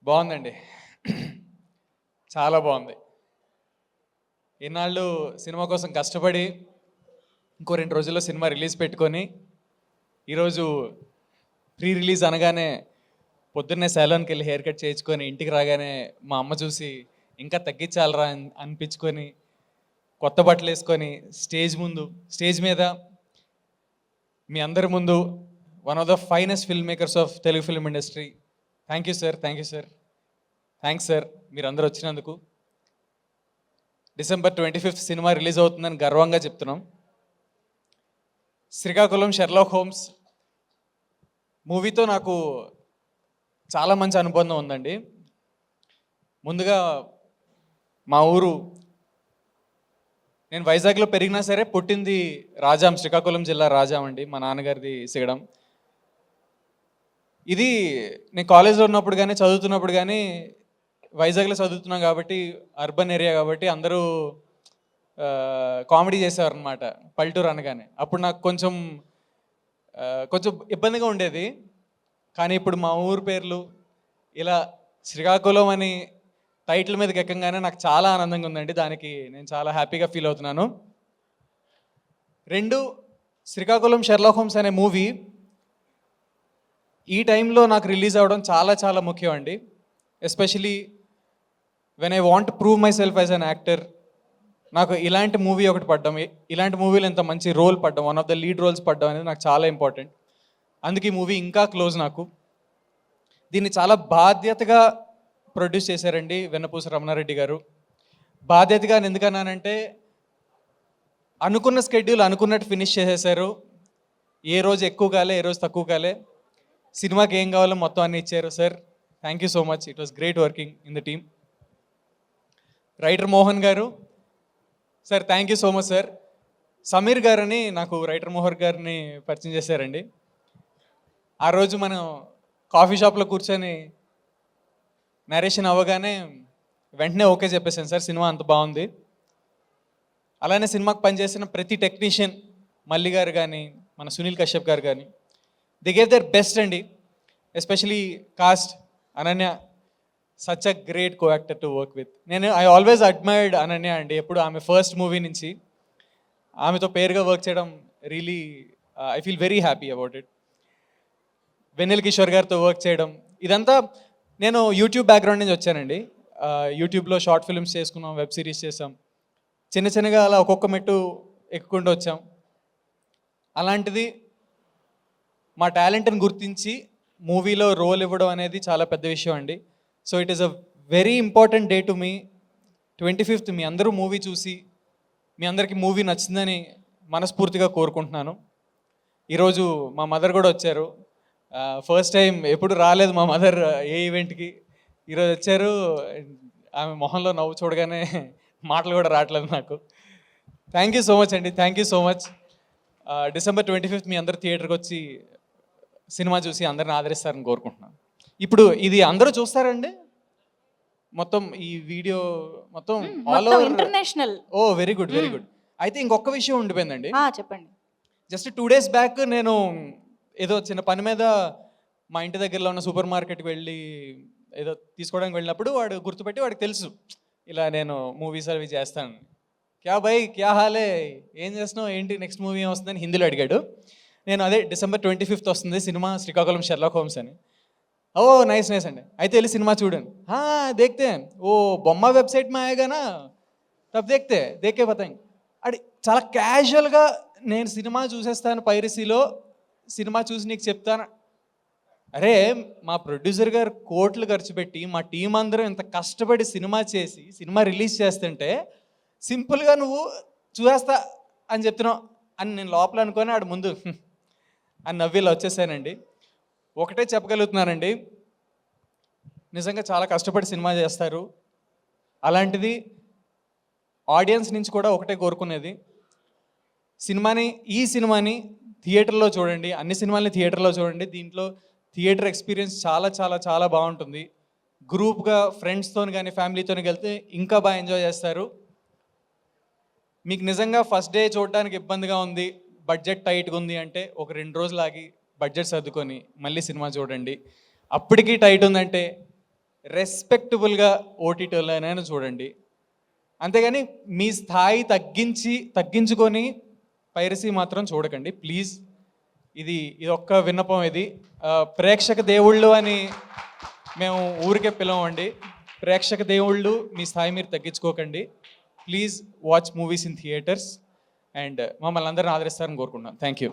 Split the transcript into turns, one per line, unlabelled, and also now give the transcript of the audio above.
బాగుందండి. చాలా బాగుంది. ఇన్నాళ్ళు సినిమా కోసం కష్టపడి ఇంకో 2 రోజుల్లో సినిమా రిలీజ్ పెట్టుకొని ఈరోజు ప్రీ రిలీజ్ అనగానే పొద్దున్నే సెలూన్కి వెళ్ళి హెయిర్ కట్ చేయించుకొని ఇంటికి రాగానే మా అమ్మ చూసి ఇంకా తగ్గించాలరా అనిపించుకొని కొత్త బట్టలు వేసుకొని స్టేజ్ మీద మీ అందరి ముందు one of the finest film makers of Telugu film industry. Thank you sir, thanks sir మీరు అందరూ వచ్చినందుకు. December 25th సినిమా రిలీజ్ అవుతుందని గర్వంగా చెప్తున్నాం. శ్రీకాకుళం షెర్లాక్ హోమ్స్ మూవీతో నాకు చాలా మంచి అనుబంధం ఉందండి. ముందుగా మా ఊరు, నేను వైజాగ్లో పెరిగినా సరే పుట్టింది రాజాం, శ్రీకాకుళం జిల్లా రాజాం అండి. మా నాన్నగారిది సిగడం. ఇది నేను కాలేజ్లో ఉన్నప్పుడు కానీ చదువుతున్నప్పుడు కానీ వైజాగ్లో చదువుతున్నాం కాబట్టి అర్బన్ ఏరియా కాబట్టి అందరూ కామెడీ చేసేవారు అనమాట పల్లెటూరు అనగానే. అప్పుడు నాకు కొంచెం ఇబ్బందిగా ఉండేది. కానీ ఇప్పుడు మా ఊరు పేర్లు ఇలా శ్రీకాకుళం అని టైటిల్ మీదకి ఎక్కగానే నాకు చాలా ఆనందంగా ఉందండి. దానికి నేను చాలా హ్యాపీగా ఫీల్ అవుతున్నాను. 2, శ్రీకాకుళం షెర్లాక్ హోమ్స్ అనే మూవీ ఈ టైంలో నాకు రిలీజ్ అవ్వడం చాలా చాలా ముఖ్యం అండి. Especially when I want prove my self as an actor. నాకు ఇలాంటి మూవీ ఒకటి పడ్డం, ఇలాంటి మూవీలో ఇంత మంచి రోల్ పడ్డం, one of the lead roles పడ్డం అనేది నాకు చాలా ఇంపార్టెంట్. అందుకే ఈ మూవీ ఇంకా క్లోజ్ నాకు. దీన్ని చాలా బాధ్యతగా ప్రొడ్యూస్ చేశారండి వెన్నపూస రమణారెడ్డి గారు. బాధ్యతగా ఎందుకన్నానంటే అనుకున్న స్కెడ్యూల్ అనుకున్నట్టు ఫినిష్ చేసేసారు. ఏ రోజు ఎక్కువ కాలే, ఏ రోజు తక్కువ కాలే. సినిమాకి ఏం కావాలో మొత్తం అన్నీ ఇచ్చారు. Sir thank you so much. It was great working in the team. Writer Mohan గారు, sir thank you so much sir. Sameer గారని నాకు రైటర్ మోహన్ గారిని పరిచయం చేశారండి. ఆ రోజు మనం కాఫీ షాప్లో కూర్చొని నరేషన్ అవ్వగానే వెంటనే ఓకే చెప్పేసాను సార్, సినిమా అంత బాగుంది. అలానే సినిమాకి పనిచేసిన ప్రతి టెక్నీషియన్, మల్లి గారు కానీ మన సునీల్ కశ్యప్ గారు కానీ, దే గేవ్ దర్ బెస్ట్ అండి. Especially cost Ananya, such a great co actor to work with. I always admired Ananya అండి. ఎప్పుడు ఆమె ఫస్ట్ మూవీ నుంచి ఆమెతో పేరుగా వర్క్ చేయడం really I feel very happy about it. Vennela Kishore గారితో వర్క్ చేయడం, ఇదంతా నేను యూట్యూబ్ బ్యాక్గ్రౌండ్ నుంచి వచ్చానండి. యూట్యూబ్లో షార్ట్ ఫిల్మ్స్ చేసుకున్నాం, వెబ్ సిరీస్ చేసాం, చిన్నగా అలా ఒక్కొక్క మెట్టు ఎక్కుకుంటూ వచ్చాం. అలాంటిది మా టాలెంట్ని గుర్తించి మూవీలో రోల్ ఇవ్వడం అనేది చాలా పెద్ద విషయం అండి. So it is a very important day to me. 25th మీ అందరూ మూవీ చూసి మీ అందరికీ మూవీ నచ్చిందని మనస్ఫూర్తిగా కోరుకుంటున్నాను. ఈరోజు మా మదర్ కూడా వచ్చారు. ఫస్ట్ టైం, ఎప్పుడు రాలేదు మా మదర్ ఏ ఈవెంట్కి. ఈరోజు వచ్చారు. ఆమె మొహంలో నవ్వు చూడగానే మాటలు కూడా రావట్లేదు నాకు. థ్యాంక్ యూ సో మచ్ అండి, thank you so much. December 25th మీ అందరు థియేటర్కి వచ్చి సినిమా చూసి అందరిని ఆదరిస్తారని కోరుకుంటున్నాను. ఇప్పుడు ఇది అందరూ చూస్తారండి మొత్తం ఈ వీడియో మొత్తం ఆల్ ఓవర్
ఇంటర్నేషనల్?
ఓ వెరీ గుడ్. అయితే ఇంకొక విషయం ఉండిపోయిందండి.
చెప్పండి.
జస్ట్ 2 days బ్యాక్ నేను ఏదో చిన్న పని మీద మా ఇంటి దగ్గరలో ఉన్న సూపర్ మార్కెట్కి వెళ్ళి ఏదో తీసుకోవడానికి వెళ్ళినప్పుడు వాడు గుర్తుపెట్టి, వాడికి తెలుసు ఇలా నేను మూవీస్ అవి చేస్తాను. క్యా భయ్ క్యా హాలే, ఏం చేస్తున్నావు, ఏంటి నెక్స్ట్ మూవీ ఏం వస్తుందని హిందీలో అడిగాడు. నేను అదే December 25th వస్తుంది సినిమా శ్రీకాకుళం షెర్లాక్ హోమ్స్ అని. ఓ నైస్ అండి, అయితే వెళ్ళి సినిమా చూడండి. దేఖతే ఓ బొమ్మ వెబ్సైట్ మే ఆయేగానా తబ్ దేకే బతాయింగ్. అది చాలా క్యాజువల్గా నేను సినిమా చూసేస్తాను పైరసీలో, సినిమా చూసి నీకు చెప్తాను. అరే మా ప్రొడ్యూసర్ గారు కోట్లు ఖర్చు పెట్టి మా టీం అందరూ ఇంత కష్టపడి సినిమా చేసి సినిమా రిలీజ్ చేస్తుంటే సింపుల్గా నువ్వు చూసేస్తా అని చెప్తున్నావు అని నేను లోపల అనుకొని ఆడు ముందు అని నవ్విలా వచ్చేసానండి. ఒకటే చెప్పగలుగుతున్నానండి, నిజంగా చాలా కష్టపడి సినిమా చేస్తారు. అలాంటిది ఆడియన్స్ నుంచి కూడా ఒకటే కోరుకునేది, ఈ సినిమాని థియేటర్లో చూడండి, అన్ని సినిమాలని థియేటర్లో చూడండి. దీంట్లో థియేటర్ ఎక్స్పీరియన్స్ చాలా చాలా చాలా బాగుంటుంది. గ్రూప్గా ఫ్రెండ్స్తో కానీ ఫ్యామిలీతో వెళ్తే ఇంకా బాగా ఎంజాయ్ చేస్తారు. మీకు నిజంగా ఫస్ట్ డే చూడడానికి ఇబ్బందిగా ఉంది, బడ్జెట్ టైట్గా ఉంది అంటే ఒక 2 రోజులు ఆగి బడ్జెట్ సర్దుకొని మళ్ళీ సినిమా చూడండి. అప్పటికీ టైట్ ఉందంటే రెస్పెక్టబుల్గా ఓటీటీలోనైనా చూడండి. అంతేగాని మీ స్థాయి తగ్గించుకొని పైరసీ మాత్రం చూడకండి ప్లీజ్. ఇది ఒక్క విన్నపం. ఇది ప్రేక్షక దేవుళ్ళు అని మేము ఊరికే పిలవండి. ప్రేక్షక దేవుళ్ళు మీ స్థాయి మీరు తగ్గించుకోకండి. Please watch movies in theatres and మమ్మల్ని అందరిని ఆదరిస్తారని కోరుకుంటున్నాను. Thank you.